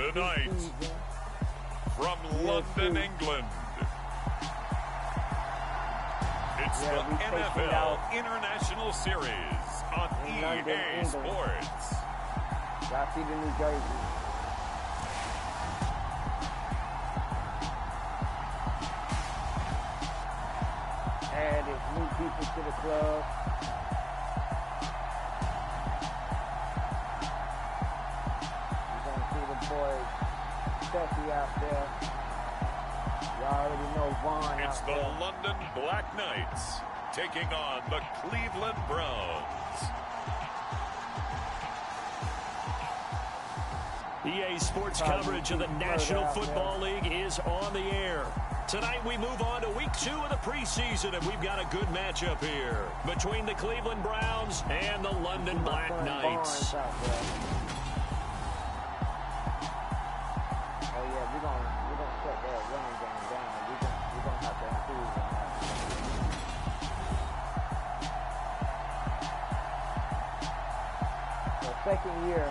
Tonight, from London, England, it's the NFL International Series on EA Sports. Y'all see the New Jersey. Added new people to the club. You're going to see the boys Steffi out there. Y'all already know Vaughn It's out the there. London Black Knights taking on the Cleveland Browns. EA Sports coverage of the National Football League is on the air. Tonight we move on to week 2 of the preseason, and we've got a good matchup here between the Cleveland Browns and the London Black Knights. Oh yeah, we're gonna shut that running game down. We're gonna have to improve on that. The second year.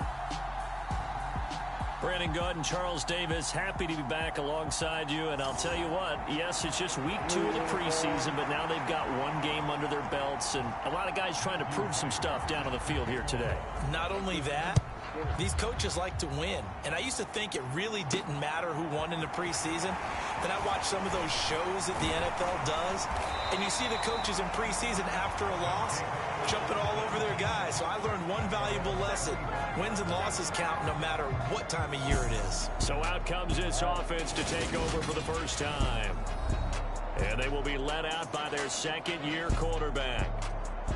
Brandon Gaunt and Charles Davis, happy to be back alongside you. And I'll tell you what, yes, it's just week 2 of the preseason, but now they've got one game under their belts. And a lot of guys trying to prove some stuff down on the field here today. Not only that, these coaches like to win. And I used to think it really didn't matter who won in the preseason. Then I watch some of those shows that the NFL does, and you see the coaches in preseason after a loss jumping all over their guys. So I learned one valuable lesson. Wins and losses count no matter what time of year it is. So out comes this offense to take over for the first time. And they will be led out by their second-year quarterback.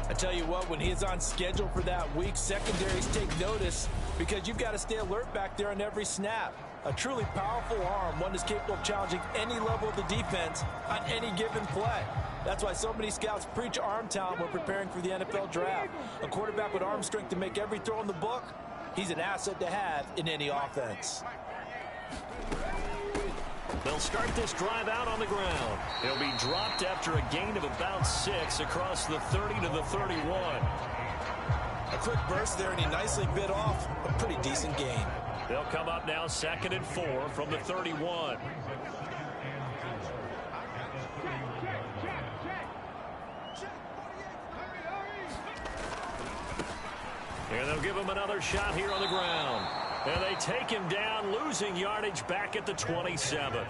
I tell you what, when he's on schedule for that week, secondaries take notice because you've got to stay alert back there on every snap. A truly powerful arm, one that's capable of challenging any level of the defense on any given play. That's why so many scouts preach arm talent when preparing for the NFL draft. A quarterback with arm strength to make every throw in the book, he's an asset to have in any offense. They'll start this drive out on the ground. He'll be dropped after a gain of about 6 across the 30 to the 31. A quick burst there, and he nicely bit off a pretty decent gain. They'll come up now 2nd and 4 from the 31. And they'll give him another shot here on the ground. And they take him down, losing yardage back at the 27.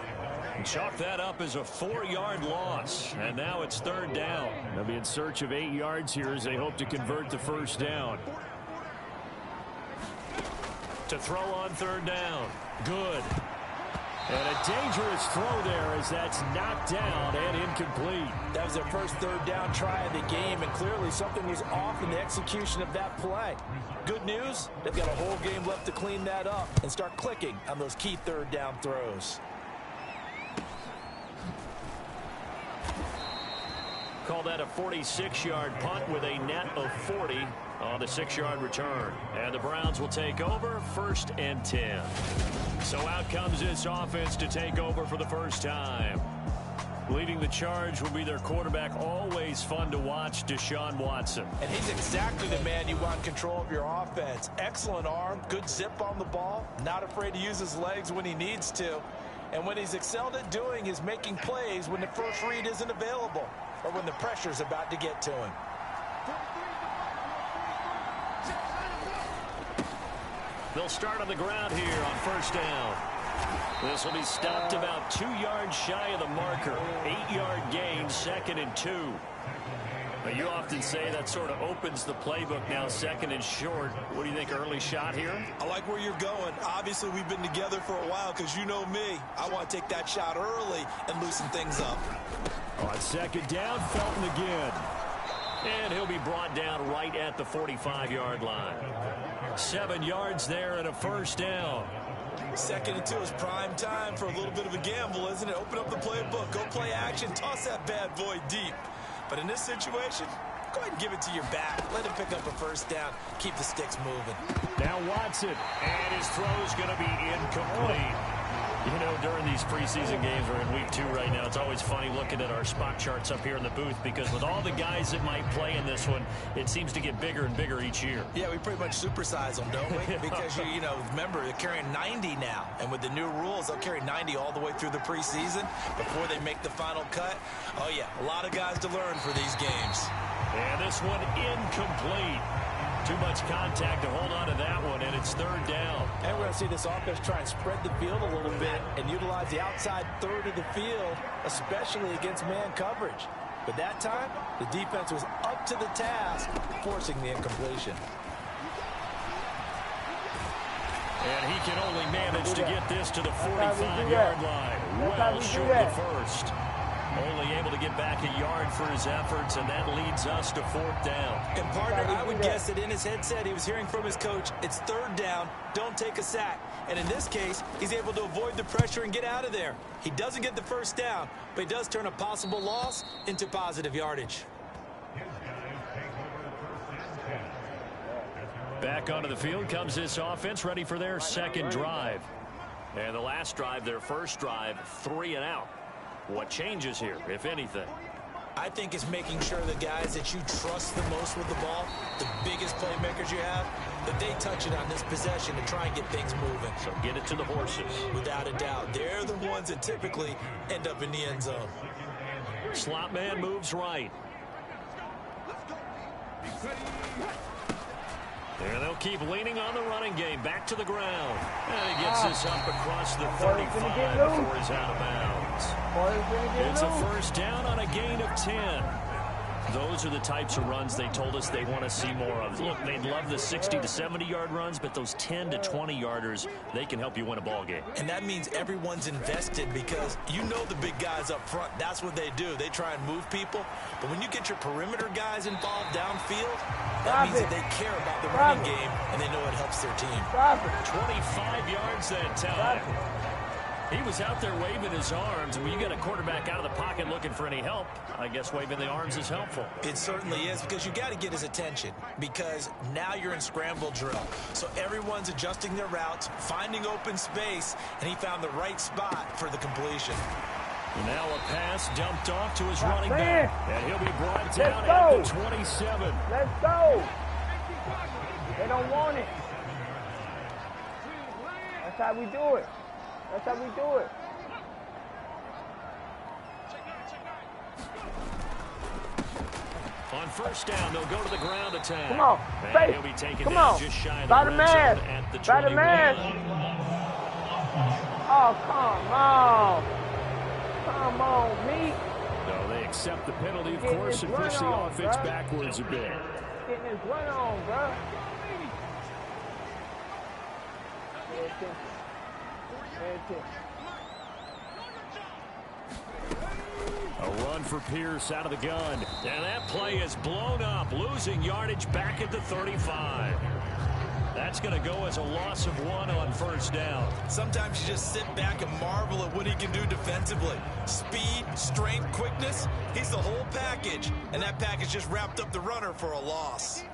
And chalk that up as a 4-yard loss. And now it's 3rd down. They'll be in search of 8 yards here as they hope to convert the first down. To throw on 3rd down. Good. And a dangerous throw there as that's knocked down and incomplete. That was their first 3rd down try of the game, and clearly something was off in the execution of that play. Good news, they've got a whole game left to clean that up and start clicking on those key 3rd down throws. Call that a 46-yard punt with a net of 40 on the 6-yard return. And the Browns will take over 1st and 10. So out comes this offense to take over for the first time. Leading the charge will be their quarterback, always fun to watch, Deshaun Watson. And he's exactly the man you want control of your offense. Excellent arm, good zip on the ball, not afraid to use his legs when he needs to. And when he's excelled at doing is making plays when the first read isn't available or when the pressure's about to get to him. They'll start on the ground here on 1st down. This will be stopped about 2 yards shy of the marker. 8-yard gain, 2nd and 2. But you often say that sort of opens the playbook now, 2nd and short. What do you think, early shot here? I like where you're going. Obviously, we've been together for a while because you know me. I want to take that shot early and loosen things up. On 2nd down, Felton again. And he'll be brought down right at the 45-yard line. 7 yards there and a 1st down. 2nd and 2 is prime time for a little bit of a gamble, isn't it? Open up the playbook, go play action, toss that bad boy deep. But in this situation, go ahead and give it to your back. Let him pick up a 1st down. Keep the sticks moving. Now Watson, and his throw is going to be incomplete. You know, during these preseason games, we're in week 2 right now, it's always funny looking at our spot charts up here in the booth because with all the guys that might play in this one, it seems to get bigger and bigger each year. Yeah, we pretty much supersize them, don't we? Because, you know, remember, they're carrying 90 now. And with the new rules, they'll carry 90 all the way through the preseason before they make the final cut. Oh, yeah, a lot of guys to learn for these games. And this one incomplete. Too much contact to hold on to that one, and it's 3rd down. And we're going to see this offense try and spread the field a little bit and utilize the outside third of the field, especially against man coverage. But that time, the defense was up to the task, forcing the incompletion. And he can only manage to get this to the 45-yard line. Well short of the first. Only able to get back a yard for his efforts, and that leads us to 4th down. And partner, I would guess that in his headset he was hearing from his coach, it's 3rd down, don't take a sack. And in this case, he's able to avoid the pressure and get out of there. He doesn't get the 1st down, but he does turn a possible loss into positive yardage. Back onto the field comes this offense, ready for their 2nd drive. And the last drive, their 1st drive, 3 and out. What changes here, if anything? I think it's making sure the guys that you trust the most with the ball, the biggest playmakers you have, that they touch it on this possession to try and get things moving. So get it to the horses. Without a doubt. They're the ones that typically end up in the end zone. Slot man moves right. And they'll keep leaning on the running game. Back to the ground. And he gets this up across the 35 before he's out of bounds. It's a 1st down on a gain of 10. Those are the types of runs they told us they want to see more of. Look, they love the 60 to 70-yard runs, but those 10 to 20-yarders, they can help you win a ball game. And that means everyone's invested because you know the big guys up front, that's what they do. They try and move people. But when you get your perimeter guys involved downfield, that means that they care about the running game and they know it helps their team. 25 yards that time. He was out there waving his arms. When you get a quarterback out of the pocket looking for any help, I guess waving the arms is helpful. It certainly is because you got to get his attention because now you're in scramble drill. So everyone's adjusting their routes, finding open space, and he found the right spot for the completion. Now a pass dumped off to his running back. And he'll be brought down at the 27. Let's go. They don't want it. That's how we do it. That's how we do it. On 1st down, they'll go to the ground attack. Come on, and he'll be taken down just shy of the red zone at the 21. Oh, come on. Come on, Meek. No, they accept the penalty, of course, and push the offense backwards a bit. Getting his run on, bro. Pay attention. Pay attention. A run for Pierce out of the gun. And that play is blown up, losing yardage back at the 35. That's going to go as a loss of 1 on 1st down. Sometimes you just sit back and marvel at what he can do defensively. Speed, strength, quickness, he's the whole package. And that package just wrapped up the runner for a loss.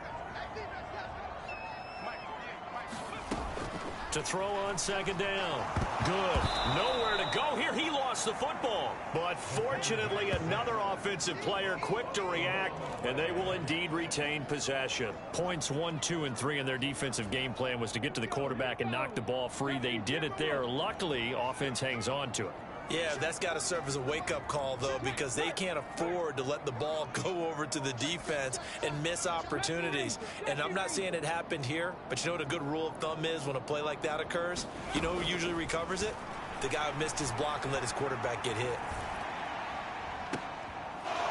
To throw on 2nd down. Good. Nowhere to go here. He lost the football. But fortunately, another offensive player quick to react, and they will indeed retain possession. Points 1, 2, and 3 in their defensive game plan was to get to the quarterback and knock the ball free. They did it there. Luckily, offense hangs on to it. Yeah, that's got to serve as a wake-up call, though, because they can't afford to let the ball go over to the defense and miss opportunities. And I'm not saying it happened here, but you know what a good rule of thumb is when a play like that occurs? You know who usually recovers it? The guy who missed his block and let his quarterback get hit.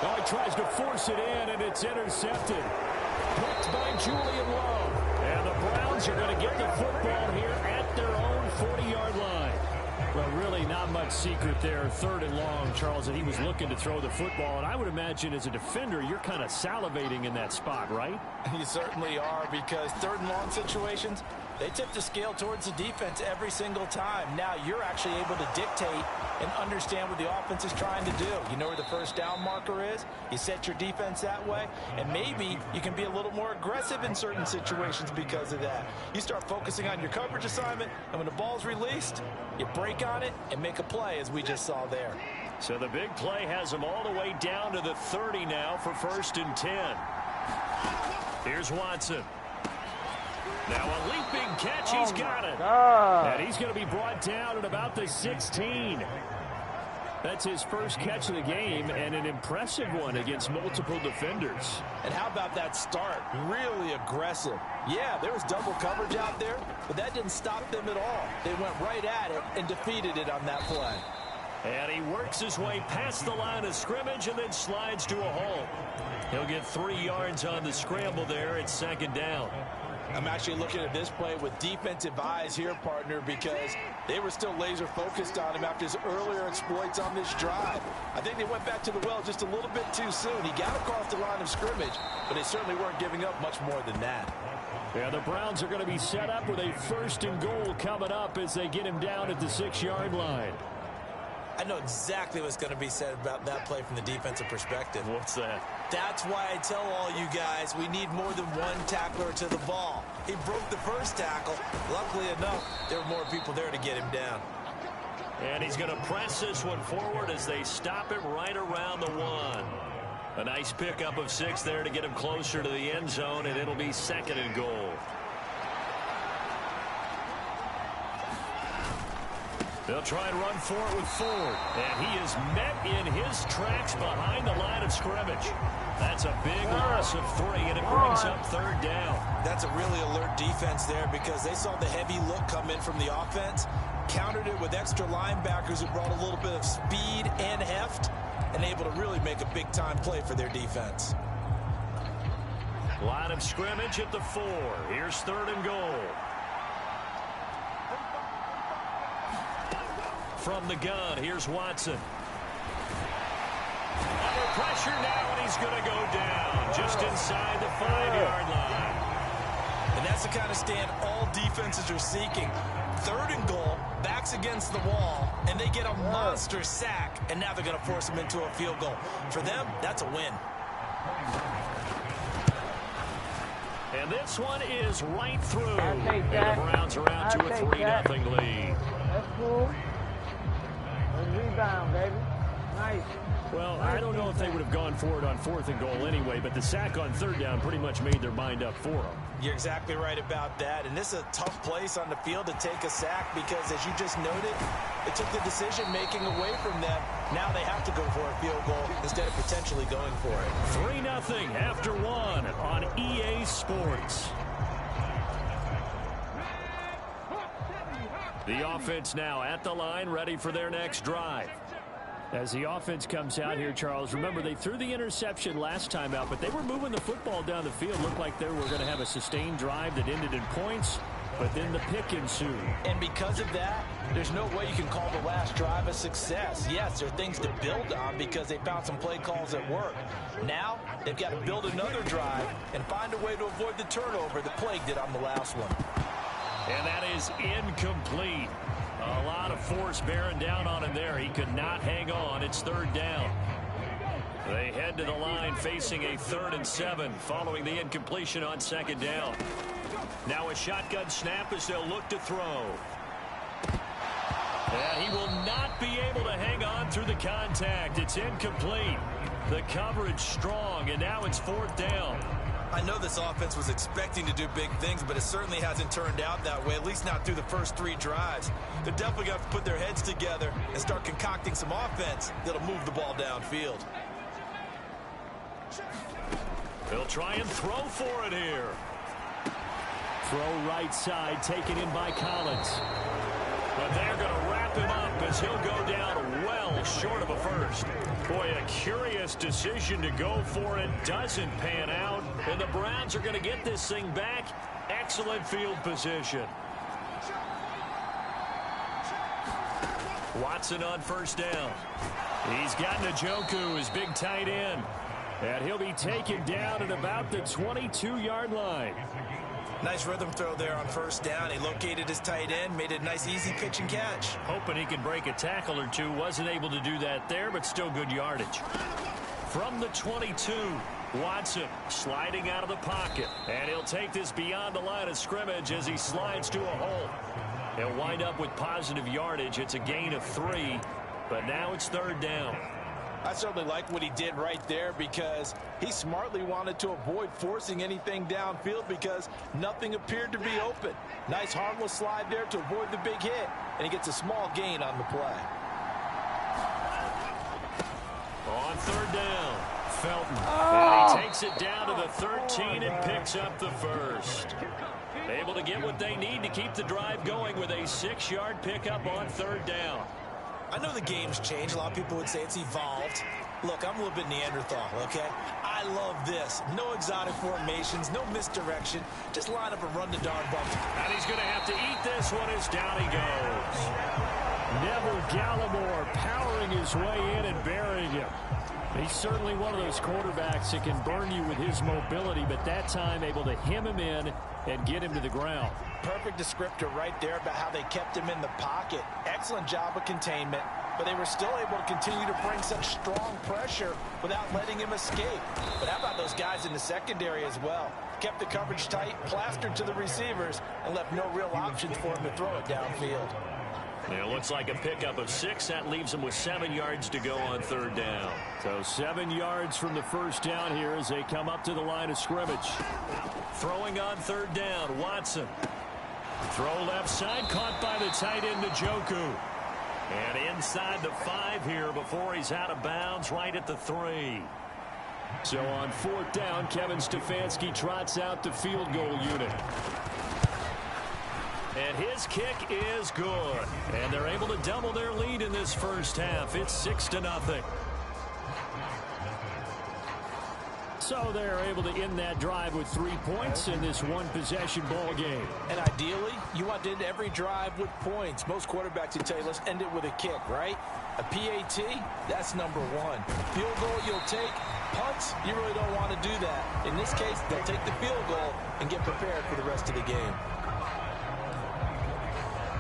Now he tries to force it in, and it's intercepted. Picked by Julian Love. And the Browns are going to get the football here at their own 40-yard line. Well, really not much secret there. 3rd and long, Charles, and he was looking to throw the football. And I would imagine as a defender, you're kind of salivating in that spot, right? You certainly are, because 3rd and long situations, They tip the scale towards the defense every single time. Now you're actually able to dictate and understand what the offense is trying to do. You know where the first down marker is. You set your defense that way, and maybe you can be a little more aggressive in certain situations because of that. You start focusing on your coverage assignment, and when the ball's released, you break on it and make a play, as we just saw there. So the big play has them all the way down to the 30 now for 1st and 10. Here's Watson. Now a leaping catch. He's got it. And he's going to be brought down at about the 16. That's his first catch of the game, and an impressive one against multiple defenders. And how about that start? Really aggressive. Yeah, there was double coverage out there, but that didn't stop them at all. They went right at it and defeated it on that play. And he works his way past the line of scrimmage and then slides to a halt. He'll get 3 yards on the scramble there at 2nd down. I'm actually looking at this play with defensive eyes here, partner, because they were still laser focused on him after his earlier exploits on this drive. I think they went back to the well just a little bit too soon. He got across the line of scrimmage, but they certainly weren't giving up much more than that. Yeah, the Browns are going to be set up with a 1st and goal coming up as they get him down at the 6-yard line. I know exactly what's going to be said about that play from the defensive perspective. What's that? That's why I tell all you guys we need more than one tackler to the ball. He broke the first tackle. Luckily enough, there were more people there to get him down. And he's going to press this one forward as they stop him right around the 1. A nice pickup of 6 there to get him closer to the end zone, and it'll be 2nd and goal. They'll try and run for it with Ford. And he is met in his tracks behind the line of scrimmage. That's a big loss of 3, and it brings up 3rd down. That's a really alert defense there because they saw the heavy look come in from the offense, countered it with extra linebackers who brought a little bit of speed and heft, and able to really make a big-time play for their defense. Line of scrimmage at the 4. Here's 3rd and goal. From the gun, here's Watson. Under pressure now, and he's going to go down just inside the 5-yard line. And that's the kind of stand all defenses are seeking. 3rd and goal, backs against the wall, and they get a monster sack, and now they're going to force them into a field goal. For them, that's a win. And this one is right through. And the Browns are out to a 3-0 lead. That's cool. Rebound, baby. Nice. Well, I don't know if they would have gone for it on 4th and goal anyway, but the sack on 3rd down pretty much made their mind up for them. You're exactly right about that, and this is a tough place on the field to take a sack because, as you just noted, it took the decision-making away from them. Now they have to go for a field goal instead of potentially going for it. 3-0 after 1 on EA Sports. The offense now at the line, ready for their next drive. As the offense comes out here, Charles, remember they threw the interception last time out, but they were moving the football down the field. Looked like they were going to have a sustained drive that ended in points, but then the pick ensued. And because of that, there's no way you can call the last drive a success. Yes, there are things to build on because they found some play calls that work. Now, they've got to build another drive and find a way to avoid the turnover the Plague did on the last one. And that is incomplete. A lot of force bearing down on him there. He could not hang on. It's 3rd down. They head to the line facing a 3rd and 7 following the incompletion on 2nd down. Now a shotgun snap as they'll look to throw. And he will not be able to hang on through the contact. It's incomplete. The coverage strong, and now it's 4th down. I know this offense was expecting to do big things, but it certainly hasn't turned out that way, at least not through the first 3 drives. They're definitely going to have to put their heads together and start concocting some offense that'll move the ball downfield. They'll try and throw for it here. Throw right side, taken in by Collins. But they're going to wrap him up as he'll go down well short of a first. Boy, a curious decision to go for it. Doesn't pan out. And the Browns are going to get this thing back. Excellent field position. Watson on 1st down. He's got Njoku, his big tight end. And he'll be taken down at about the 22-yard line. Nice rhythm throw there on first down. He located his tight end, made a nice easy pitch and catch. Hoping he can break a tackle or two. Wasn't able to do that there, but still good yardage. From the 22, Watson sliding out of the pocket. And he'll take this beyond the line of scrimmage as he slides to a hole. He'll wind up with positive yardage. It's a gain of 3, but now it's third down. I certainly like what he did right there because he smartly wanted to avoid forcing anything downfield because nothing appeared to be open. Nice harmless slide there to avoid the big hit, and he gets a small gain on the play. On third down, Felton. And he takes it down to the 13 and picks up the first. Able to get what they need to keep the drive going with a 6-yard pickup on third down. I know the game's changed. A lot of people would say it's evolved. Look, I'm a little bit Neanderthal, okay? I love this. No exotic formations, no misdirection. Just line up and run the darn bumper. And he's going to have to eat this one as down he goes. Neville Gallimore powering his way in and burying him. He's certainly one of those quarterbacks that can burn you with his mobility, but that time able to hem him in and get him to the ground. Perfect descriptor right there about how they kept him in the pocket. Excellent job of containment, but they were still able to continue to bring such strong pressure without letting him escape. But how about those guys in the secondary as well? Kept the coverage tight, plastered to the receivers, and left no real options for him to throw it downfield. It looks like a pickup of 6. That leaves them with 7 yards to go on third down. So 7 yards from the first down here as they come up to the line of scrimmage. Throwing on third down, Watson. Throw left side, caught by the tight end, Njoku. And inside the 5 here before he's out of bounds, right at the 3. So on fourth down, Kevin Stefanski trots out the field goal unit. And his kick is good. And they're able to double their lead in this first half. It's 6-0. So they're able to end that drive with 3 points in this one-possession ball game. And ideally, you want to end every drive with points. Most quarterbacks would tell you, let's end it with a kick, right? A PAT, that's number 1. Field goal you'll take. Punts, you really don't want to do that. In this case, they'll take the field goal and get prepared for the rest of the game.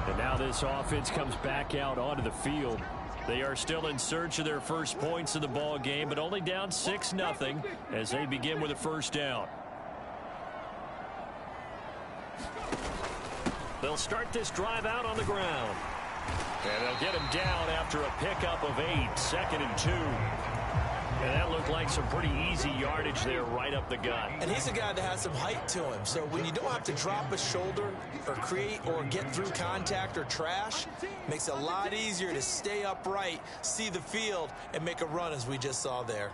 And now this offense comes back out onto the field. They are still in search of their first points in the ball game, but only down 6-0 as they begin with a first down. They'll start this drive out on the ground. And they'll get him down after a pickup of 8, 2nd and 2. And that looked like some pretty easy yardage there right up the gut. And he's a guy that has some height to him. So when you don't have to drop a shoulder or create or get through contact or trash, makes it a lot easier to stay upright, see the field, and make a run as we just saw there.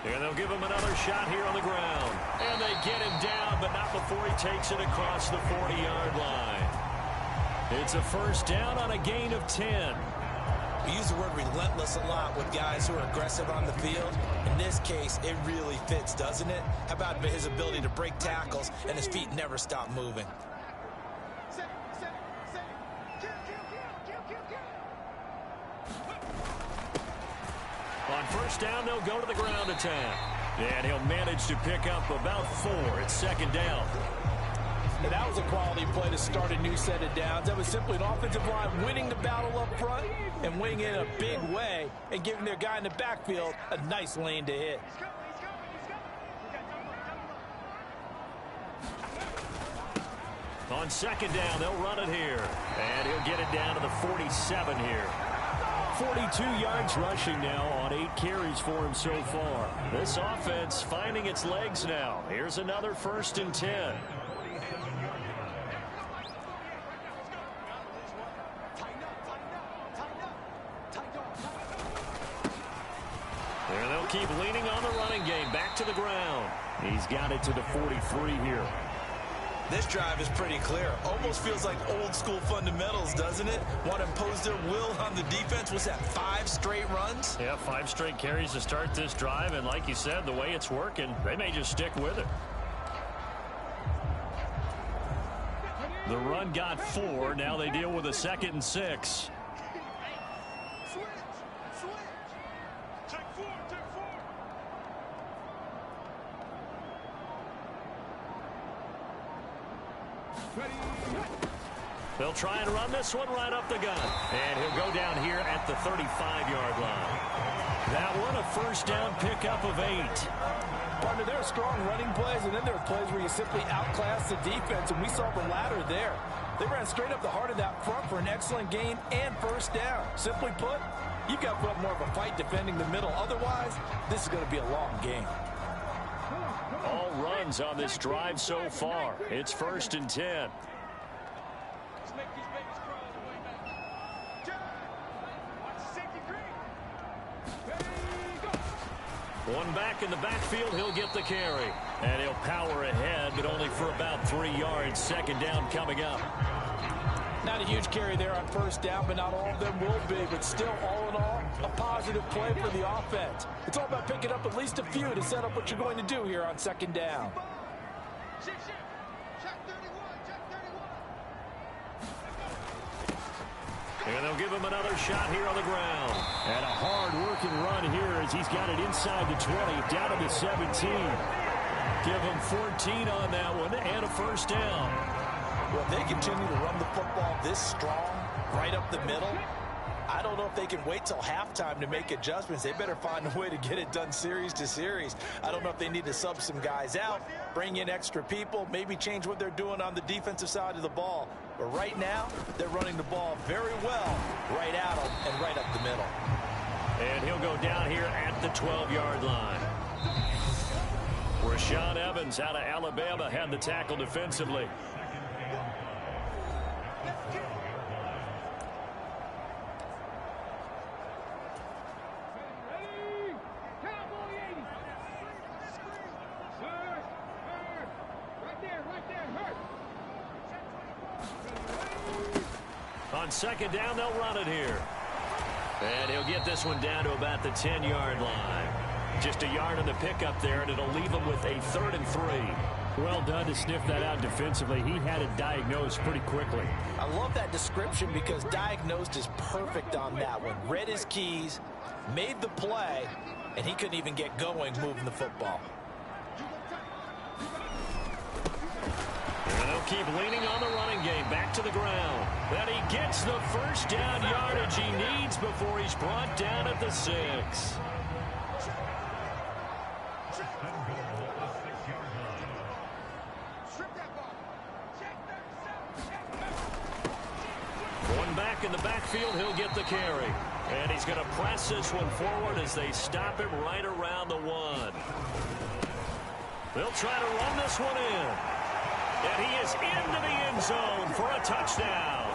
And they'll give him another shot here on the ground. And they get him down, but not before he takes it across the 40-yard line. It's a first down on a gain of 10. We use the word relentless a lot with guys who are aggressive on the field. In this case, it really fits, doesn't it? How about his ability to break tackles and his feet never stop moving? On first down, they'll go to the ground attack. And he'll manage to pick up about 4. It's 2nd down. And that was a quality play to start a new set of downs. That was simply an offensive line winning the battle up front and winning in a big way and giving their guy in the backfield a nice lane to hit. On 2nd down, they'll run it here. And he'll get it down to the 47 here. 42 yards rushing now on 8 carries for him so far. This offense finding its legs now. Here's another 1st and 10. There they'll keep leaning on the running game. Back to the ground. He's got it to the 43 here. This drive is pretty clear. Almost feels like old school fundamentals, doesn't it? Want to impose their will on the defense. What's that, 5 straight runs? Yeah, 5 straight carries to start this drive. And like you said, the way it's working, they may just stick with it. The run got 4. Now they deal with a 2nd and 6. They'll try and run this one right up the gun. And he'll go down here at the 35-yard line. That one a first down pickup of 8. Partner, there are strong running plays, and then there are plays where you simply outclass the defense, and we saw the latter there. They ran straight up the heart of that front for an excellent gain and first down. Simply put, you've got to put up more of a fight defending the middle. Otherwise, this is going to be a long game. All runs on this drive so far. It's 1st and 10. One back in the backfield, he'll get the carry. And he'll power ahead, but only for about 3 yards. Second down coming up. Not a huge carry there on first down, but not all of them will be. But still, all in all, a positive play for the offense. It's all about picking up at least a few to set up what you're going to do here on second down. And they'll give him another shot here on the ground. And a hard-working run here as he's got it inside the 20, down to the 17. Give him 14 on that one and a first down. Well, if they continue to run the football this strong, right up the middle, I don't know if they can wait till halftime to make adjustments. They better find a way to get it done series to series. I don't know if they need to sub some guys out, bring in extra people, maybe change what they're doing on the defensive side of the ball. But right now, they're running the ball very well right at them and right up the middle. And he'll go down here at the 12-yard line. Rashaan Evans out of Alabama had the tackle defensively. On second down, they'll run it here. And he'll get this one down to about the 10-yard line. Just a yard on the pickup there, and it'll leave him with a 3rd and 3. Well done to sniff that out defensively. He had it diagnosed pretty quickly. I love that description because diagnosed is perfect on that one. Read his keys, made the play, and he couldn't even get going moving the football. And they'll keep leaning on the running game. Back to the ground. And he gets the first down yardage he needs before he's brought down at the 6. One back in the backfield, he'll get the carry. And he's going to press this one forward as they stop him right around the 1. They'll try to run this one in. And he is into the end zone for a touchdown.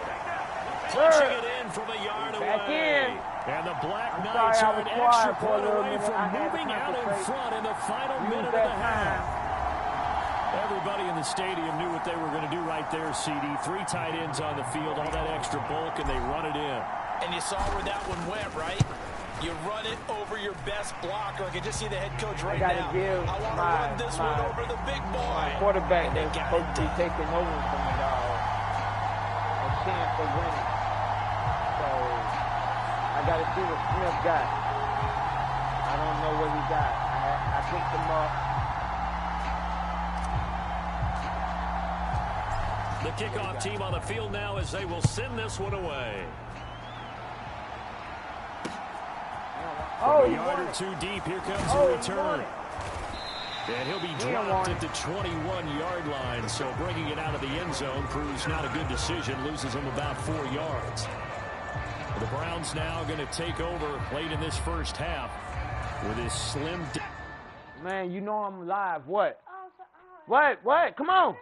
Punching it in from a yard away. And the Black Knights are an extra point away from moving out in front in the final minute of the half. Everybody in the stadium knew what they were going to do right there, CD. 3 tight ends on the field, all that extra bulk, and they run it in. And you saw where that one went, right? You run it over your best blocker. I can just see the head coach right now. I want to run this one over the big boy. Quarterback that's supposed to be taking over from a chance of winning. So I got to see what Smith got. I don't know what he got. I picked him up. The kickoff team on the field now as they will send this one away. From a yard or 2 deep, here comes the return. And he'll be dropped at the 21-yard line, so bringing it out of the end zone proves not a good decision, loses him about 4 yards. The Browns now going to take over late in this first half with his slim... Man, you know I'm live. What? What? Come on.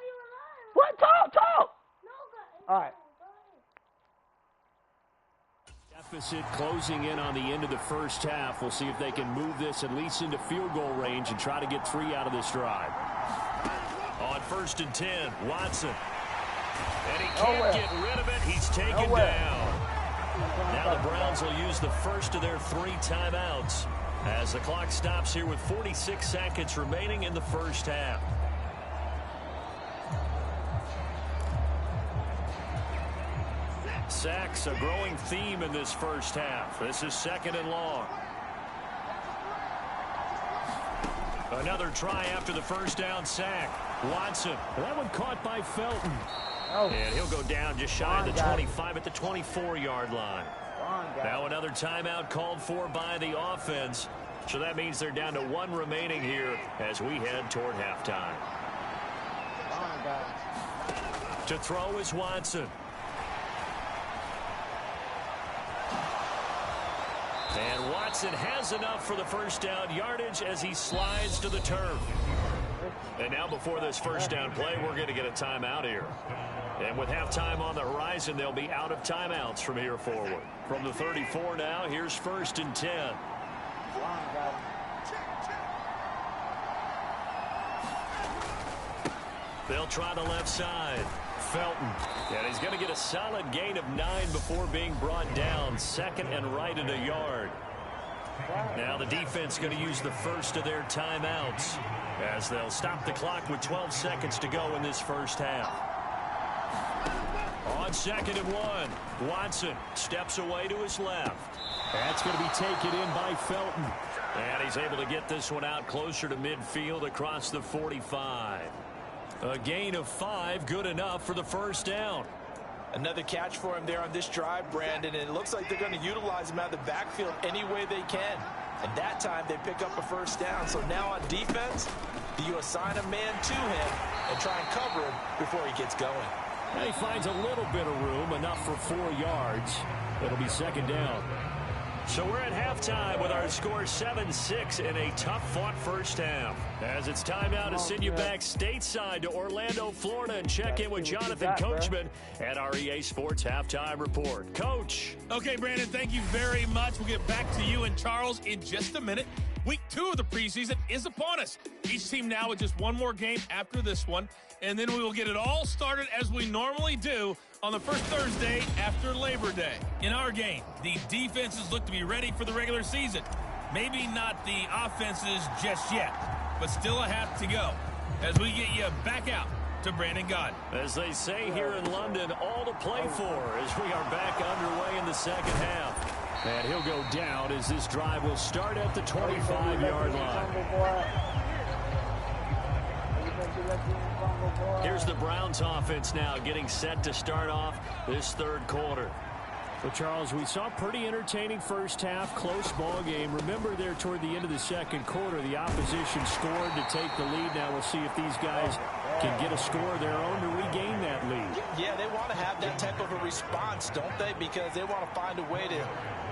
What? Talk. All right. Deficit closing in on the end of the first half. We'll see if they can move this at least into field goal range and try to get 3 out of this drive. On 1st and 10, Watson. And he can't get rid of it. He's taken down. Now the Browns will use the first of their 3 timeouts as the clock stops here with 46 seconds remaining in the first half. Sacks, a growing theme in this first half. This is 2nd and long. Another try after the first down sack. Watson. That one caught by Felton. Oh. And he'll go down just shy of the 25 at the 24-yard line. Now another timeout called for by the offense. So that means they're down to one remaining here as we head toward halftime. To throw is Watson. And Watson has enough for the first down yardage as he slides to the turf. And now before this first down play, we're going to get a timeout here. And with halftime on the horizon, they'll be out of timeouts from here forward. From the 34 now, here's 1st and 10. They'll try the left side. Felton. And he's going to get a solid gain of 9 before being brought down. 2nd and right at a yard. Now the defense going to use the first of their timeouts as they'll stop the clock with 12 seconds to go in this first half. On 2nd and 1, Watson steps away to his left. That's going to be taken in by Felton. And he's able to get this one out closer to midfield across the 45. A gain of 5, good enough for the first down. Another catch for him there on this drive, Brandon, and it looks like they're going to utilize him out of the backfield any way they can. And that time they pick up a first down. So now on defense, do you assign a man to him and try and cover him before he gets going? And he finds a little bit of room, enough for 4 yards. It'll be 2nd down. So we're at halftime with our score 7-6 in a tough-fought first half. As it's time now to send you back stateside to Orlando, Florida, and check in with Jonathan Coachman at our EA Sports Halftime Report. Coach. Okay, Brandon, thank you very much. We'll get back to you and Charles in just a minute. Week 2 of the preseason is upon us. Each team now with just one more game after this one, and then we will get it all started as we normally do on the first Thursday after Labor Day. In our game, the defenses look to be ready for the regular season. Maybe not the offenses just yet, but still a half to go as we get you back out to Brandon Gaudin. As they say here in London, all to play for as we are back underway in the second half. And he'll go down as this drive will start at the 25-yard line. Here's the Browns offense now getting set to start off this third quarter. Well, Charles, we saw a pretty entertaining first half, close ball game. Remember there toward the end of the second quarter, the opposition scored to take the lead. Now we'll see if these guys can get a score of their own to regain that lead. Yeah, they want to have that type of a response, don't they? Because they want to find a way to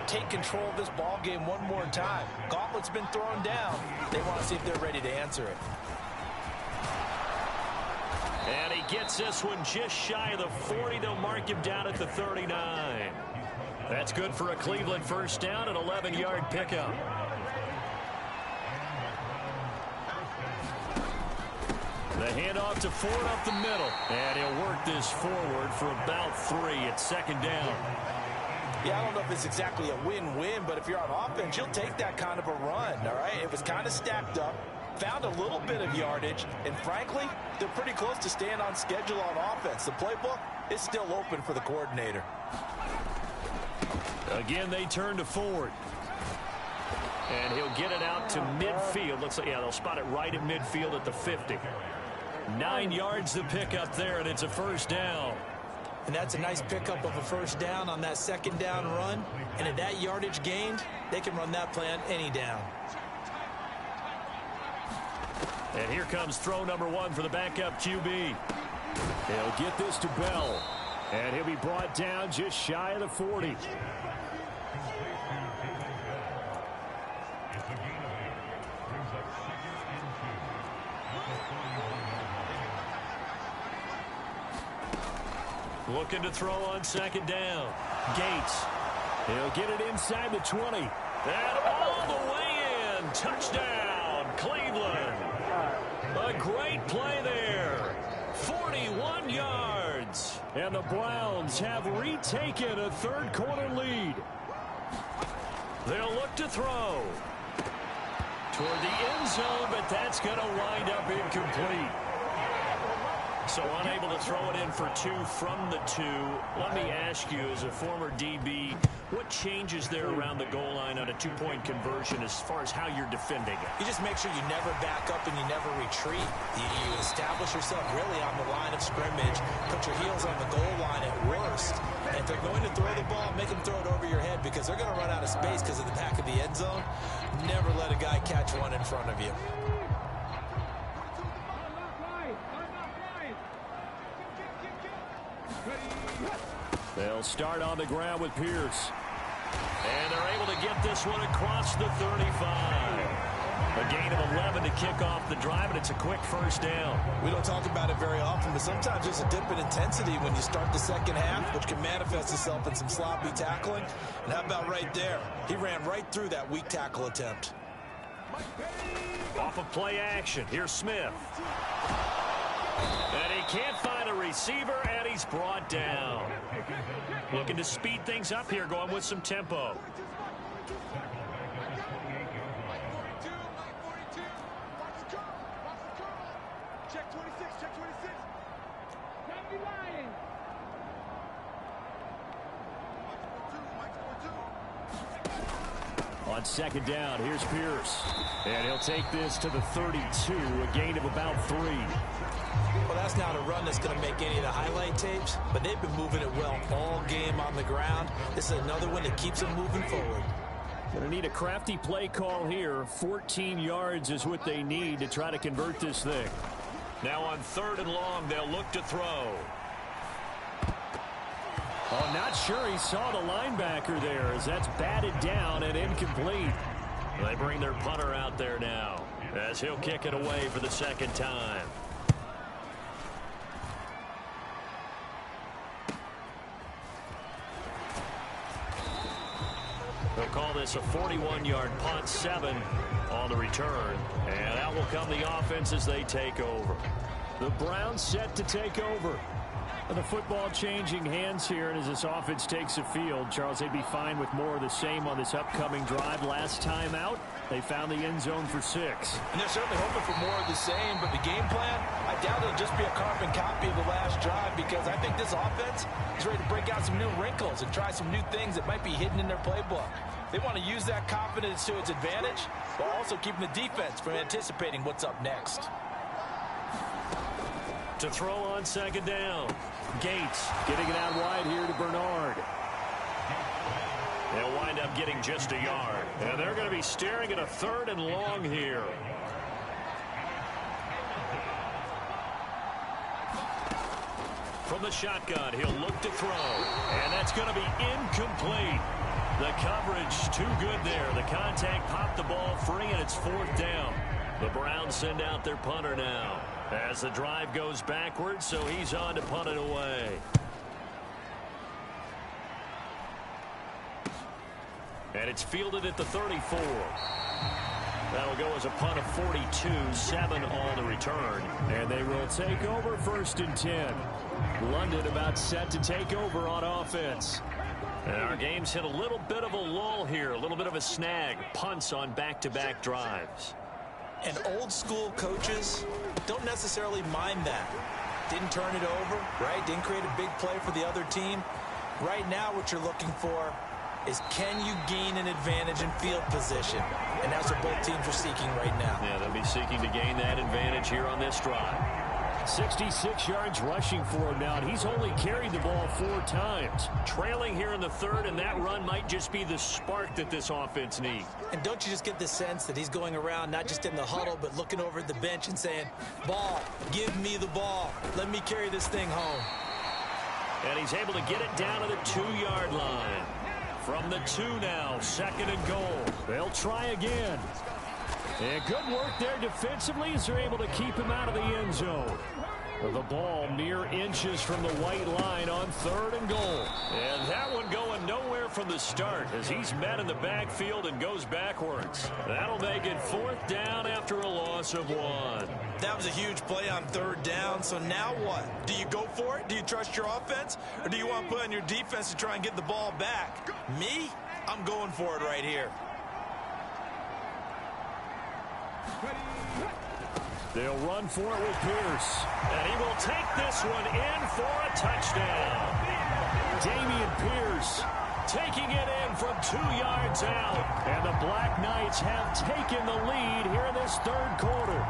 take control of this ball game one more time. Gauntlet's been thrown down. They want to see if they're ready to answer it. And he gets this one just shy of the 40. They'll mark him down at the 39. That's good for a Cleveland first down, an 11-yard pickup. The handoff to Ford up the middle. And he'll work this forward for about 3 at 2nd down. Yeah, I don't know if it's exactly a win-win, but if you're on offense, you'll take that kind of a run, all right? It was kind of stacked up, found a little bit of yardage, and frankly, they're pretty close to staying on schedule on offense. The playbook is still open for the coordinator. Again, they turn to Ford. And he'll get it out to midfield. Looks like, yeah, they'll spot it right at midfield at the 50. 9 yards to pick up there, and it's a first down. And that's a nice pickup of a first down on that 2nd down run. And at that yardage gained, they can run that play on any down. And here comes throw number 1 for the backup QB. He'll get this to Bell. And he'll be brought down just shy of the 40. Looking to throw on 2nd down. Gates. He'll get it inside the 20. And all the way in. Touchdown, Cleveland. A great play there. 41 yards. And the Browns have retaken a third quarter lead. They'll look to throw toward the end zone, but that's going to wind up incomplete. So unable to throw it in for 2 from the 2. Let me ask you, as a former DB, what changes there around the goal line on a 2-point conversion as far as how you're defending it? You just make sure you never back up and you never retreat. You establish yourself really on the line of scrimmage, put your heels on the goal line at worst. And if they're going to throw the ball, make them throw it over your head because they're going to run out of space because of the back of the end zone. Never let a guy catch one in front of you. They'll start on the ground with Pierce. And they're able to get this one across the 35. A gain of 11 to kick off the drive, and it's a quick first down. We don't talk about it very often, but sometimes there's a dip in intensity when you start the second half, which can manifest itself in some sloppy tackling. And how about right there? He ran right through that weak tackle attempt. Off of play action, here's Smith. And he can't find a receiver, and he's brought down. Looking to speed things up here, going with some tempo. On second down, here's Pierce. And he'll take this to the 32, a gain of about 3. Well, that's not a run that's going to make any of the highlight tapes, but they've been moving it well all game on the ground. This is another one that keeps them moving forward. Going to need a crafty play call here. 14 yards is what they need to try to convert this thing. Now on 3rd and long, they'll look to throw. Oh, not sure he saw the linebacker there as that's batted down and incomplete. They bring their punter out there now as he'll kick it away for the second time. They'll call this a 41-yard punt, 7 on the return. And out will come the offense as they take over. The Browns set to take over. And the football changing hands here, and as this offense takes the field, Charles, they'd be fine with more of the same on this upcoming drive. Last time out, they found the end zone for 6. And they're certainly hoping for more of the same, but the game plan, I doubt it'll just be a carbon copy of the last drive because I think this offense is ready to break out some new wrinkles and try some new things that might be hidden in their playbook. They want to use that confidence to its advantage, while also keeping the defense from anticipating what's up next. To throw on second down. Gates getting it out wide here to Bernard. They'll wind up getting just a yard. And they're going to be staring at a 3rd and long here. From the shotgun, he'll look to throw. And that's going to be incomplete. The coverage too good there. The contact popped the ball free, and it's 4th down. The Browns send out their punter now as the drive goes backwards, so he's on to punt it away. And it's fielded at the 34. That'll go as a punt of 42, 7 on the return. And they will take over 1st and 10. London about set to take over on offense. And our game's hit a little bit of a lull here, a little bit of a snag. Punts on back-to-back drives. And old-school coaches don't necessarily mind that. Didn't turn it over, right? Didn't create a big play for the other team. Right now what you're looking for is can you gain an advantage in field position? And that's what both teams are seeking right now. Yeah, they'll be seeking to gain that advantage here on this drive. 66 yards rushing for him now, and he's only carried the ball 4 times. Trailing here in the 3rd, and that run might just be the spark that this offense needs. And don't you just get the sense that he's going around not just in the huddle, but looking over at the bench and saying, ball, give me the ball. Let me carry this thing home. And he's able to get it down to the 2-yard line. From the 2 now, 2nd and goal. They'll try again. And good work there defensively as they're able to keep him out of the end zone. The ball mere inches from the white line on 3rd and goal. And that one going nowhere from the start as he's met in the backfield and goes backwards. That'll make it 4th down after a loss of 1. That was a huge play on 3rd down, so now what? Do you go for it? Do you trust your offense? Or do you want to put on your defense to try and get the ball back? Me? I'm going for it right here. They'll run for it with Pierce. And he will take this one in for a touchdown. Dameon Pierce taking it in from 2 yards out. And the Black Knights have taken the lead here in this third quarter.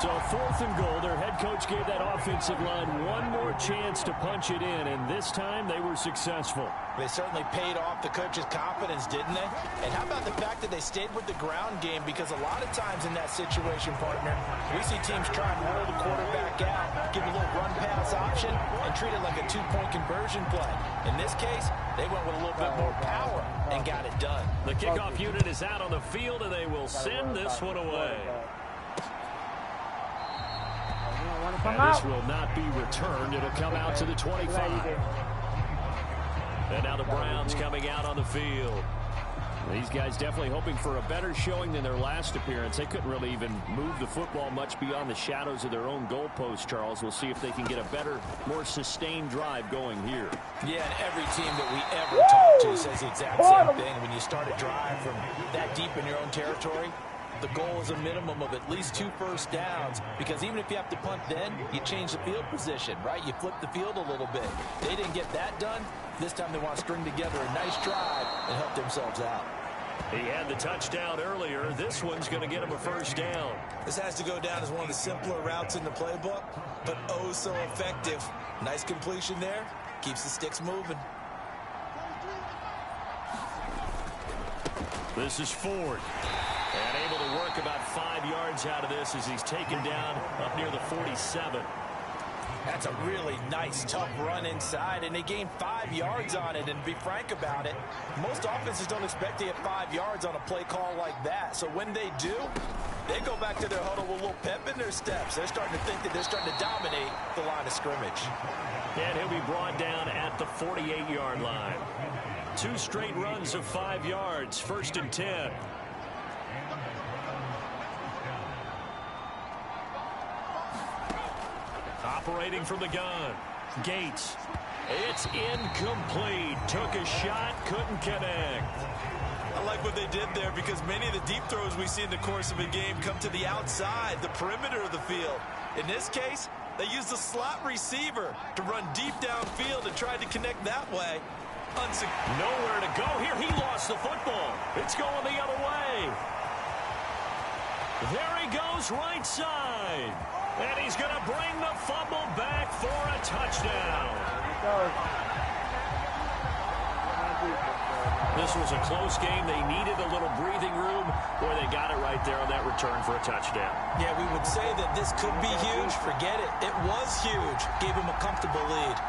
So 4th and goal. Their head coach gave that offensive line one more chance to punch it in, and this time they were successful. They certainly paid off the coach's confidence, didn't they? And how about the fact that they stayed with the ground game? Because a lot of times in that situation, partner, we see teams try and roll the quarterback out, give a little run-pass option, and treat it like a 2-point conversion play. In this case, they went with a little bit more power and got it done. The kickoff unit is out on the field, and they will send this one away. And this will not be returned. It'll come out to the 25. And now the Browns coming out on the field. These guys definitely hoping for a better showing than their last appearance. They couldn't really even move the football much beyond the shadows of their own goalpost, Charles. We'll see if they can get a better, more sustained drive going here. Yeah, and every team that we ever talk to says the exact same thing. When you start a drive from that deep in your own territory, the goal is a minimum of at least 2 first downs, because even if you have to punt then, you change the field position, right? You flip the field a little bit. They didn't get that done. This time they want to string together a nice drive and help themselves out. He had the touchdown earlier. This one's going to get him a first down. This has to go down as one of the simpler routes in the playbook, but oh so effective. Nice completion there. Keeps the sticks moving. This is Ford. And able to work about 5 yards out of this as he's taken down up near the 47. That's a really nice, tough run inside, and they gained 5 yards on it. And to be frank about it, most offenses don't expect to get 5 yards on a play call like that. So when they do, they go back to their huddle with a little pep in their steps. They're starting to think that they're starting to dominate the line of scrimmage. And he'll be brought down at the 48-yard line. 2 straight runs of 5 yards, 1st and 10. Operating from the gun. Gates. It's incomplete. Took a shot, couldn't connect. I like what they did there, because many of the deep throws we see in the course of a game come to the outside, the perimeter of the field. In this case, they used the slot receiver to run deep downfield and tried to connect that way. Nowhere to go here. He lost the football. It's going the other way. There he goes, right side. And he's going to bring the fumble back for a touchdown. This was a close game. They needed a little breathing room. Boy, they got it right there on that return for a touchdown. Yeah, we would say that this could be huge. Forget it. It was huge. Gave him a comfortable lead.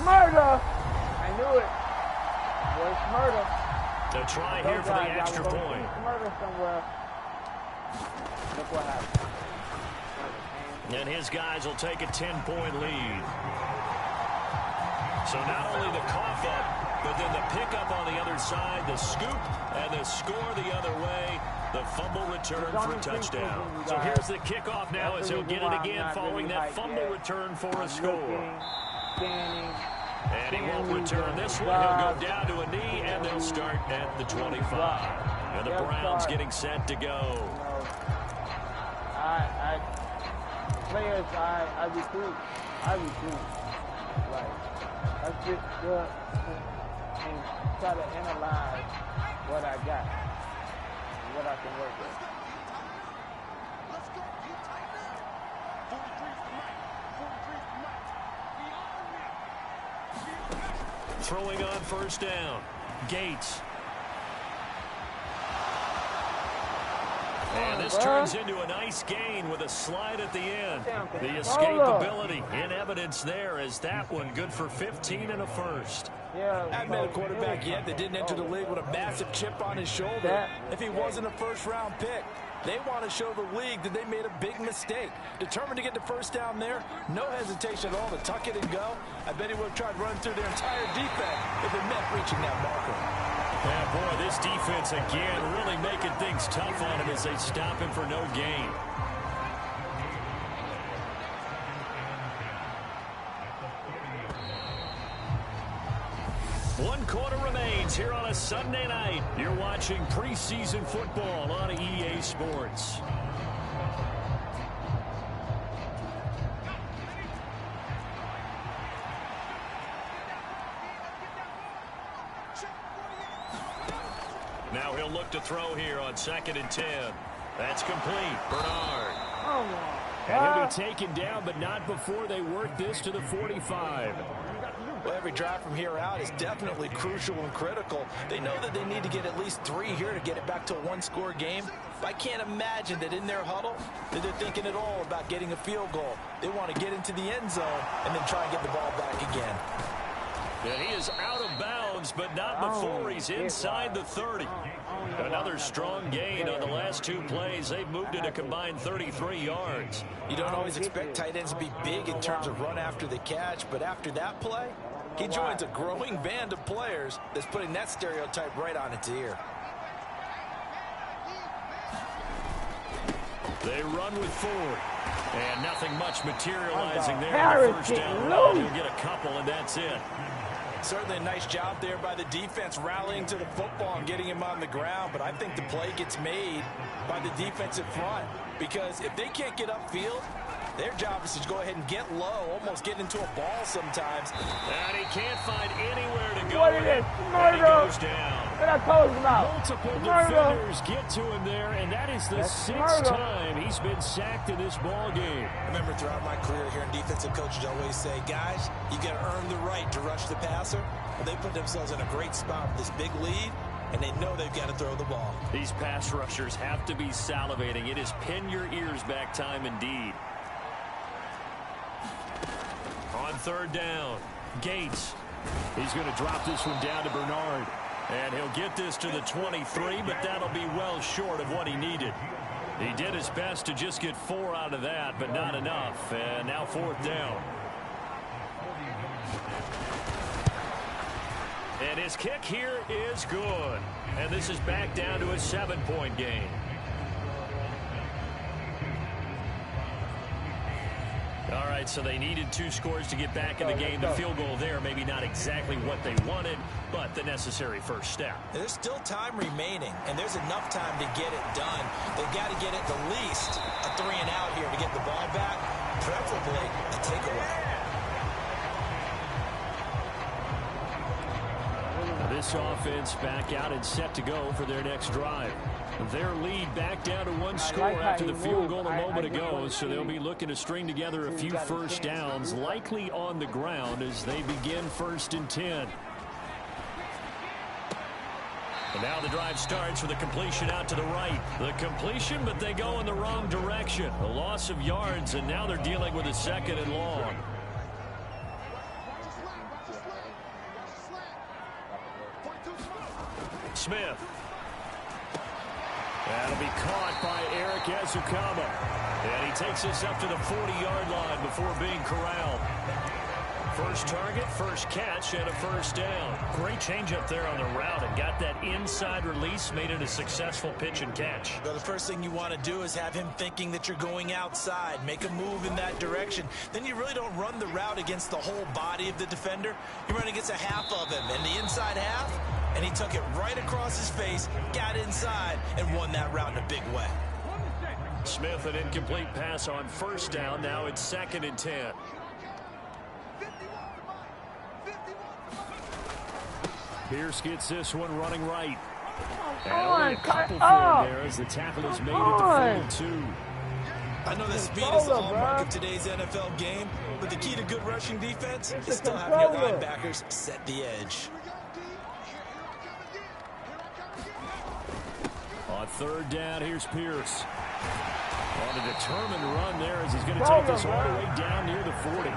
Murder! I knew it. Boy, it's murder. They'll try here for the extra point. Murder somewhere. Look what happened. And his guys will take a 10-point lead. So not only the cough up, but then the pickup on the other side, the scoop, and the score the other way, the fumble return for a touchdown. So here's the kickoff now as he'll get it again following that fumble return for a score. And he won't return this one. He'll go down to a knee, and they'll start at the 25. And the Browns getting set to go. Players I recruit. Like, let's just go and try to analyze what I got and what I can work with. Throwing on first down. Gates. And this turns into a nice gain with a slide at the end. The escapability in evidence there as that one good for 15 and a first. I haven't met a quarterback yet that didn't enter the league with a massive chip on his shoulder. If he wasn't a first-round pick, they want to show the league that they made a big mistake. Determined to get the first down there, no hesitation at all to tuck it and go. I bet he would have tried running through their entire defense if it meant reaching that marker. Yeah, boy, this defense again really making things tough on him as they stop him for no gain. One quarter remains here on a Sunday night. You're watching preseason football on EA Sports. Now he'll look to throw here on 2nd and 10. That's complete. Bernard. And he'll be taken down, but not before they work this to the 45. Well, every drive from here out is definitely crucial and critical. They know that they need to get at least 3 here to get it back to a one-score game. But I can't imagine that in their huddle that they're thinking at all about getting a field goal. They want to get into the end zone and then try and get the ball back again. And he is out of bounds, but not before he's inside the 30. Another strong gain on the last 2 plays. They've moved it a combined 33 yards. You don't always expect tight ends to be big in terms of run after the catch, but after that play, he joins a growing band of players that's putting that stereotype right on its ear. They run with Ford. And nothing much materializing there on the first down run. He'll get a couple, and that's it. Certainly a nice job there by the defense rallying to the football and getting him on the ground, but I think the play gets made by the defensive front because if they can't get upfield, their job is to go ahead and get low, almost get into a ball sometimes. And he can't find anywhere to go. What is it? And he goes down. What I told him about? Multiple defenders get to him there, and that is the 6th time he's been sacked in this ball game. I remember throughout my career here in defensive coaches always say, guys, you got to earn the right to rush the passer. Well, they put themselves in a great spot with this big lead, and they know they've got to throw the ball. These pass rushers have to be salivating. It is pin your ears back time indeed. On 3rd down, Gates. He's going to drop this one down to Bernard. And he'll get this to the 23, but that'll be well short of what he needed. He did his best to just get 4 out of that, but not enough. And now 4th down. And his kick here is good. And this is back down to a 7-point game. All right, so they needed 2 scores to get back in the game. The field goal there, maybe not exactly what they wanted, but the necessary first step. There's still time remaining, and there's enough time to get it done. They've got to get at the least a 3 and out here to get the ball back, preferably a takeaway. This offense back out and set to go for their next drive. Their lead back down to 1 score after the field goal a moment ago, so they'll be looking to string together a few first downs, likely on the ground as they begin 1st and 10. And now the drive starts with a completion out to the right. The completion, but they go in the wrong direction. A loss of yards, and now they're dealing with a 2nd and long. Smith. That'll be caught by Eric Ezukama. And he takes this up to the 40-yard line before being corralled. First target, first catch, and a first down. Great change up there on the route and got that inside release, made it a successful pitch and catch. Well, the first thing you want to do is have him thinking that you're going outside, make a move in that direction. Then you really don't run the route against the whole body of the defender. You run against a half of him, and the inside half, and he took it right across his face, got inside, and won that route in a big way. Smith, an incomplete pass on first down. Now it's 2nd and 10. Pierce gets this one running right. And only a couple for him there as the tackle is made at the 42. I know that speed is the hallmark of today's NFL game, but the key to good rushing defense is still having your linebackers set the edge. On 3rd down, here's Pierce. On a determined run there as he's going to take this all the way down near the 40.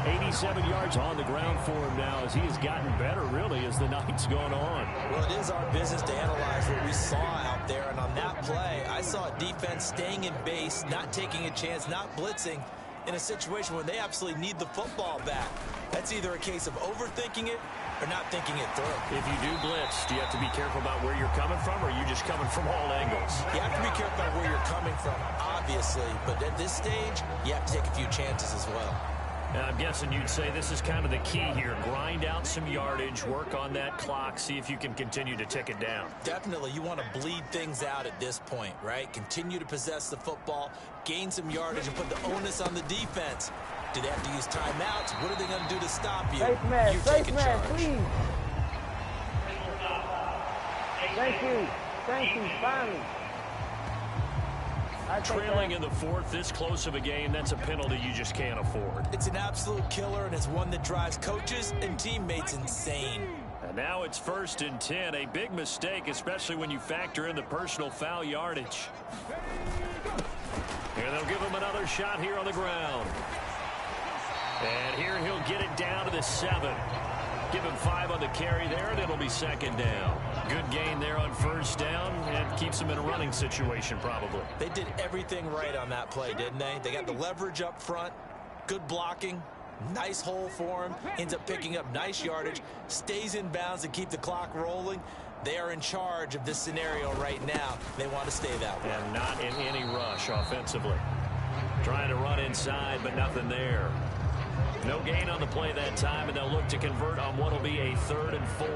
87 yards on the ground for him now as he has gotten better, really, as the night's gone on. Well, it is our business to analyze what we saw out there, and on that play, I saw a defense staying in base, not taking a chance, not blitzing, in a situation where they absolutely need the football back. That's either a case of overthinking it or not thinking it through. If you do blitz, do you have to be careful about where you're coming from, or are you just coming from all angles? You have to be careful about where you're coming from, obviously, but at this stage, you have to take a few chances as well. And I'm guessing you'd say this is kind of the key here. Grind out some yardage, work on that clock, see if you can continue to tick it down. Definitely. You want to bleed things out at this point, right? Continue to possess the football, gain some yardage, and put the onus on the defense. Do they have to use timeouts? What are they going to do to stop you? Safe man, please. Thank you. Thank you, finally. Trailing in the fourth, this close of a game, that's a penalty you just can't afford. It's an absolute killer, and it's one that drives coaches and teammates insane. And now it's 1st and 10. A big mistake, especially when you factor in the personal foul yardage. And they'll give him another shot here on the ground. And here he'll get it down to the 7. Give him 5 on the carry there, and it'll be 2nd down. Good gain there on 1st down, and keeps him in a running situation probably. They did everything right on that play, didn't they? They got the leverage up front, good blocking, nice hole for him, ends up picking up nice yardage, stays in bounds to keep the clock rolling. They are in charge of this scenario right now. They want to stay that way. And not in any rush offensively. Trying to run inside, but nothing there. No gain on the play that time, and they'll look to convert on what will be a 3rd and 4.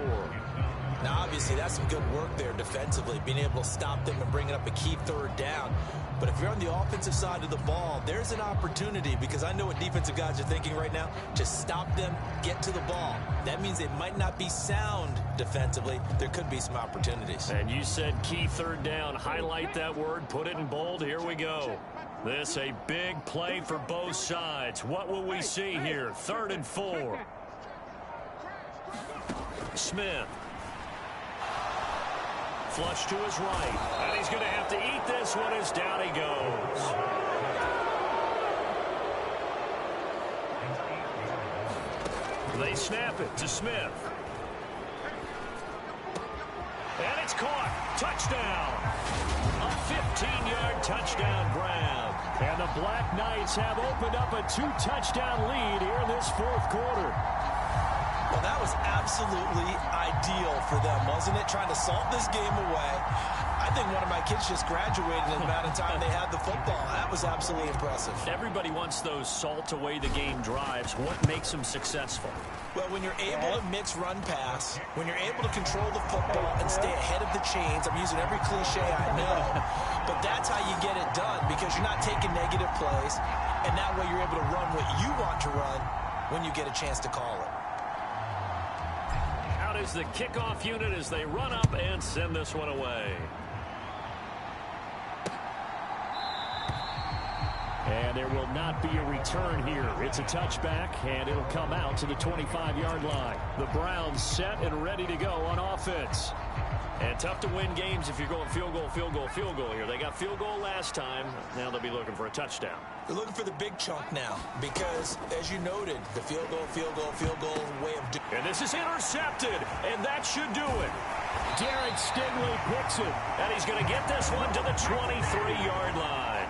Now, obviously, that's some good work there defensively, being able to stop them and bringing up a key 3rd down. But if you're on the offensive side of the ball, there's an opportunity, because I know what defensive guys are thinking right now. Just stop them, get to the ball. That means they might not be sound defensively. There could be some opportunities. And you said key 3rd down. Highlight that word, put it in bold. Here we go. This a big play for both sides. What will we see here? 3rd and 4. Smith. Flush to his right. And he's going to have to eat this one as down he goes. They snap it to Smith. And it's caught. Touchdown. A 15-yard touchdown grab. And the Black Knights have opened up a 2-touchdown lead here in this 4th quarter. Well, that was absolutely ideal for them, wasn't it? Trying to salt this game away. I think one of my kids just graduated in the amount of time they had the football. That was absolutely impressive. Everybody wants those salt away the game drives. What makes them successful? Well, when you're able to mix run pass, when you're able to control the football and stay ahead of the chains, I'm using every cliche I know, but that's how you get it done, because you're not taking negative plays, and that way you're able to run what you want to run when you get a chance to call it. Out is the kickoff unit as they run up and send this one away. And there will not be a return here. It's a touchback, and it'll come out to the 25-yard line. The Browns set and ready to go on offense. And tough to win games if you're going field goal, field goal, field goal here. They got field goal last time. Now they'll be looking for a touchdown. They're looking for the big chunk now because, as you noted, the field goal way of doing. And this is intercepted, and that should do it. Derek Stingley picks it, and he's going to get this one to the 23-yard line.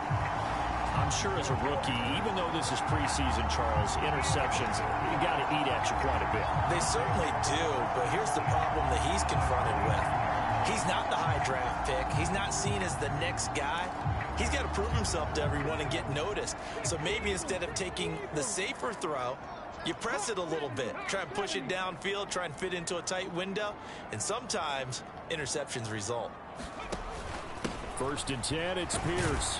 I'm sure as a rookie, even though this is preseason, Charles, interceptions, you got to eat at you quite a bit. They certainly do, but here's the problem that he's confronted with. He's not the high draft pick. He's not seen as the next guy. He's got to prove himself to everyone and get noticed. So maybe instead of taking the safer throw, you press it a little bit. Try and push it downfield, try and fit into a tight window, and sometimes interceptions result. 1st and 10, it's Pierce.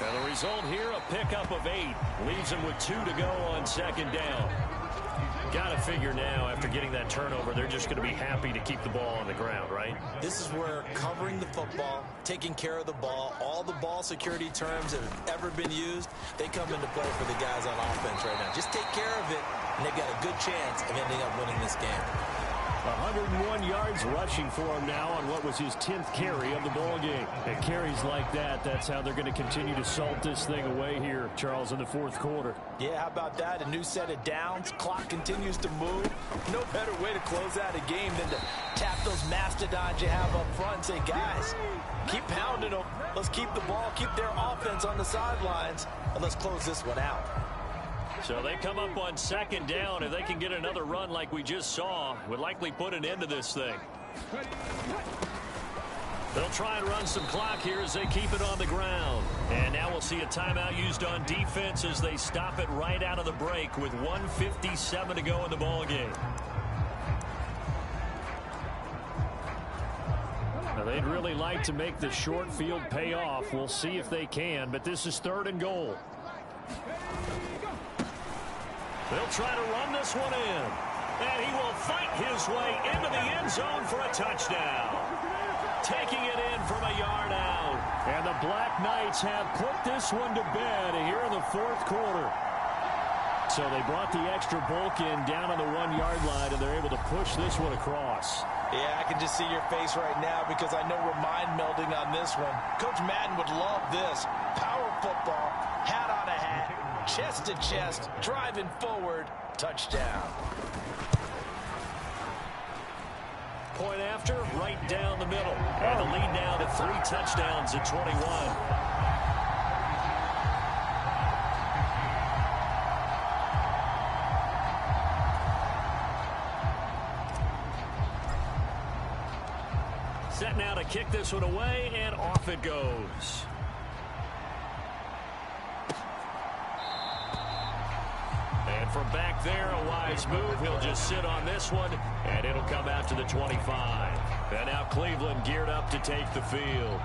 And the result here, a pickup of 8. Leaves him with 2 to go on 2nd down. Got to figure now, after getting that turnover, they're just going to be happy to keep the ball on the ground, right? This is where covering the football, taking care of the ball, all the ball security terms that have ever been used, they come into play for the guys on offense right now. Just take care of it, and they've got a good chance of ending up winning this game. 101 yards rushing for him now on what was his 10th carry of the ball game. And carries like that, that's how they're going to continue to salt this thing away here, Charles, in the 4th quarter. Yeah, how about that? A new set of downs. Clock continues to move. No better way to close out a game than to tap those mastodons you have up front and say, guys, keep pounding them. Let's keep the ball, keep their offense on the sidelines, and let's close this one out. So they come up on 2nd down. If they can get another run like we just saw, would likely put an end to this thing. They'll try and run some clock here as they keep it on the ground. And now we'll see a timeout used on defense as they stop it right out of the break with 1:57 to go in the ball game. Now they'd really like to make the short field pay off. We'll see if they can, but this is 3rd and goal. They'll try to run this one in. And he will fight his way into the end zone for a touchdown. taking it in from a yard out. And the Black Knights have put this one to bed here in the fourth quarter. So they brought the extra bulk in down on the 1-yard line, and they're able to push this one across. Yeah, I can just see your face right now because I know we're mind melding on this one. Coach Madden would love this. Power football, hat on a hat, chest to chest, driving forward, touchdown. Point after, right down the middle. And the lead now to 3 touchdowns at 21. Set now to kick this one away, and off it goes. And from back there, a wise move. He'll just sit on this one, and it'll come out to the 25. And now Cleveland geared up to take the field.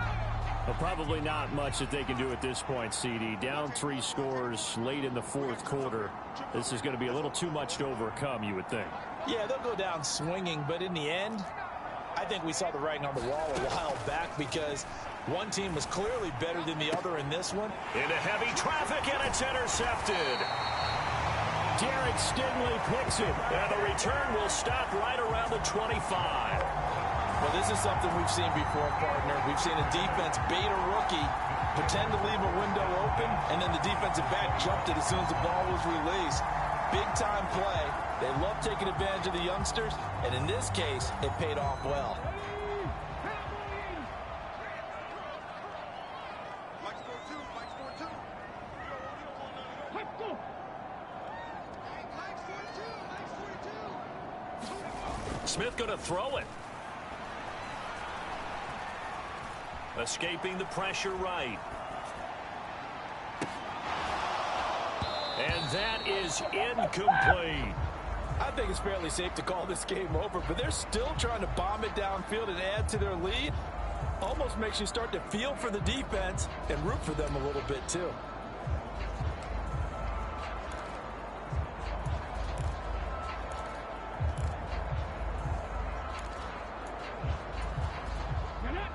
Well, probably not much that they can do at this point, CD. Down 3 scores late in the fourth quarter. This is going to be a little too much to overcome, you would think. Yeah, they'll go down swinging, but in the end, I think we saw the writing on the wall a while back because one team was clearly better than the other in this one. Into heavy traffic, and it's intercepted. Derek Stingley picks it, and the return will stop right around the 25. Well, this is something we've seen before, partner. We've seen a defense bait a rookie, pretend to leave a window open, and then the defensive back jumped it as soon as the ball was released. Big-time play. They love taking advantage of the youngsters, and in this case, it paid off well. Smith going to throw it. Escaping the pressure right. And that is incomplete. I think it's fairly safe to call this game over, but they're still trying to bomb it downfield and add to their lead. Almost makes you start to feel for the defense and root for them a little bit too.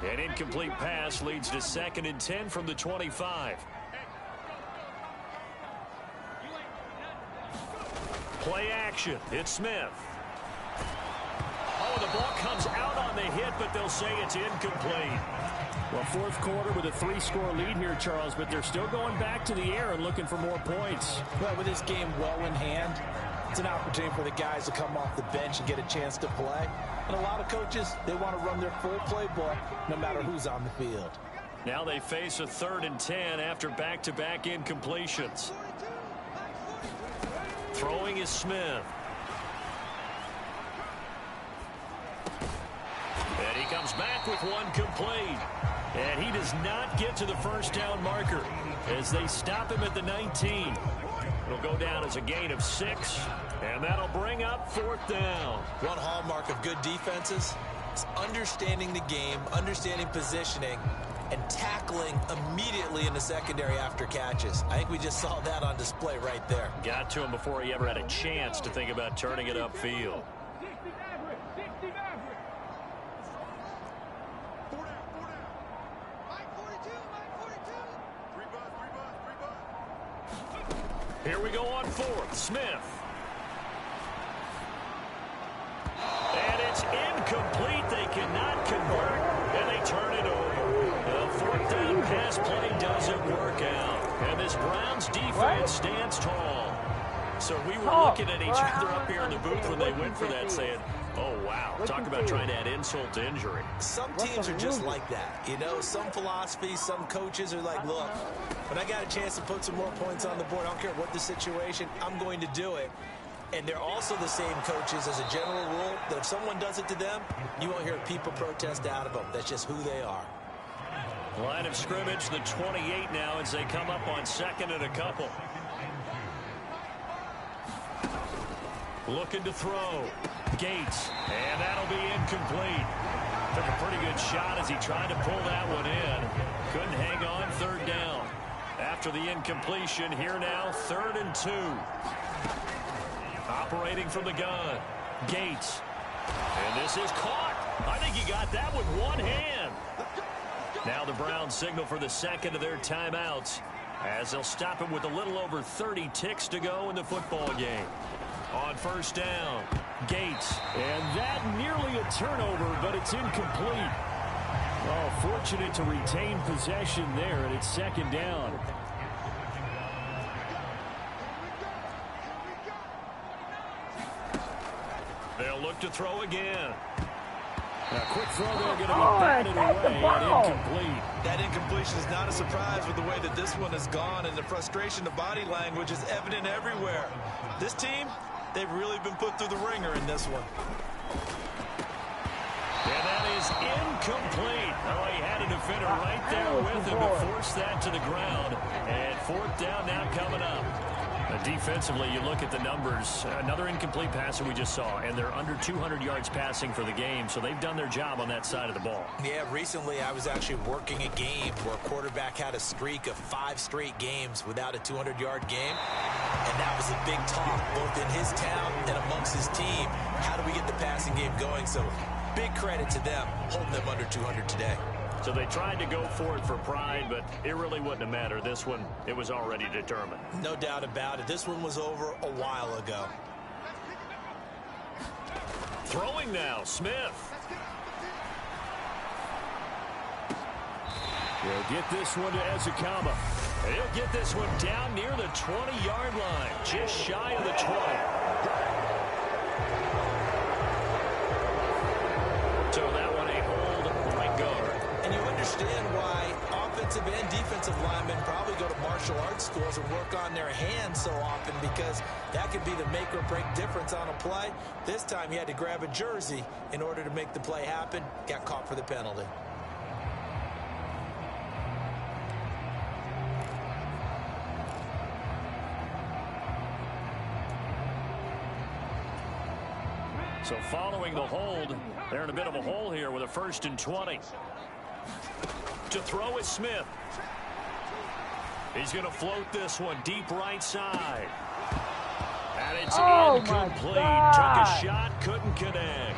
An incomplete pass leads to 2nd and 10 from the 25. Play action. It's Smith. Oh, the ball comes out on the hit, but they'll say it's incomplete. Well, fourth quarter with a 3-score lead here, Charles, but they're still going back to the air and looking for more points. Well, with this game well in hand, it's an opportunity for the guys to come off the bench and get a chance to play. And a lot of coaches, they want to run their full playbook no matter who's on the field. Now they face a 3rd and 10 after back-to-back incompletions. Throwing is Smith. And he comes back with one complete. And he does not get to the first down marker as they stop him at the 19. It'll go down as a gain of 6, and that'll bring up 4th down. One hallmark of good defenses is understanding the game, understanding positioning, and tackling immediately in the secondary after catches. I think we just saw that on display right there. Got to him before he ever had a chance to think about turning it upfield. Here we go on 4th. Smith. And it's incomplete. They cannot convert, and they turn it over. The 4th down pass play doesn't work out. And this Browns defense stands tall. So we were looking at each other up here in the booth when they went for that saying, oh, wow. Talk about trying to add insult to injury. Some teams are just like that. You know, some philosophies, some coaches are like, look, when I got a chance to put some more points on the board, I don't care what the situation, I'm going to do it. And they're also the same coaches as a general rule that if someone does it to them, you won't hear people protest out of them. That's just who they are. Line of scrimmage, the 28 now as they come up on 2nd and a couple. Looking to throw. Gates. And that'll be incomplete. Took a pretty good shot as he tried to pull that one in. Couldn't hang on. 3rd down. After the incompletion, here now, 3rd and 2. Operating from the gun. Gates. And this is caught. I think he got that with one hand. Now the Browns signal for the second of their timeouts as they'll stop it with a little over 30 ticks to go in the football game. On first down, Gates. And that nearly a turnover, but it's incomplete. Oh, fortunate to retain possession there, and it's second down. They'll look to throw again. A quick throw there going to be batted away and incomplete. That incompletion is not a surprise with the way that this one has gone, and the frustration of body language is evident everywhere. This team, they've really been put through the ringer in this one. And that is incomplete. Oh, he had a defender right there with him to force that to the ground. And fourth down now coming up. Defensively, you look at the numbers. Another incomplete passer we just saw, and they're under 200 yards passing for the game, so they've done their job on that side of the ball. Yeah, recently I was actually working a game where a quarterback had a streak of 5 straight games without a 200-yard game, and that was a big talk both in his town and amongst his team. How do we get the passing game going? So big credit to them holding them under 200 today. So they tried to go for it for pride, but it really wouldn't have mattered. This one, it was already determined. No doubt about it. This one was over a while ago. Throwing now, Smith. He'll get this one to Ezekama. He'll get this one down near the 20-yard line, just shy of the 20. So that one a hold right guard. And you understand why offensive and defensive linemen probably go to martial arts schools and work on their hands so often, because that could be the make or break difference on a play. This time he had to grab a jersey in order to make the play happen. Got caught for the penalty. So following the hold, they're in a bit of a hole here with a 1st and 20. To throw is Smith. He's going to float this one deep right side. And it's incomplete. Took a shot, couldn't connect.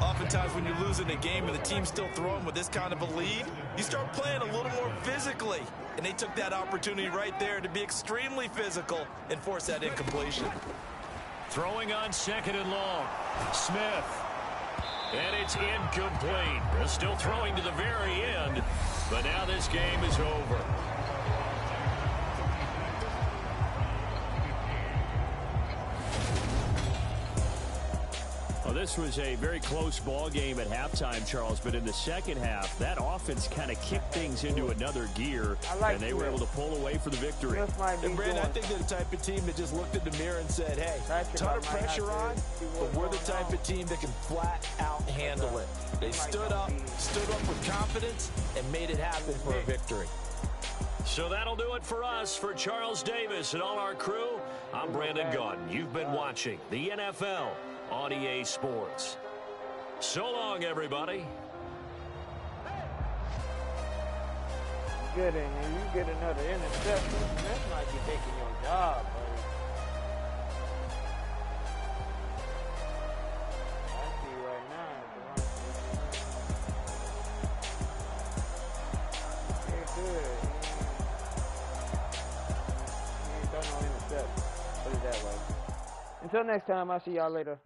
Oftentimes when you're losing a game and the team's still throwing with this kind of a lead, you start playing a little more physically. And they took that opportunity right there to be extremely physical and force that incompletion. Throwing on 2nd and long. Smith. And it's incomplete. They're still throwing to the very end, but now this game is over. Well, this was a very close ball game at halftime, Charles, but in the second half, that offense kind of kicked things into another gear, and they were able to pull away for the victory. And Brandon, I think they're the type of team that just looked in the mirror and said, hey, ton of pressure on, but we're the type of team that can flat out handle it. They stood up with confidence, and made it happen for a victory. So that'll do it for us. For Charles Davis and all our crew, I'm Brandon Gunn. You've been watching the NFL on EA Sports. So long, everybody. Good, and you get another interception, that might be taking your job, buddy. I see right now. He's good. He ain't done no interception. Put it that way. Until next time, I'll see y'all later.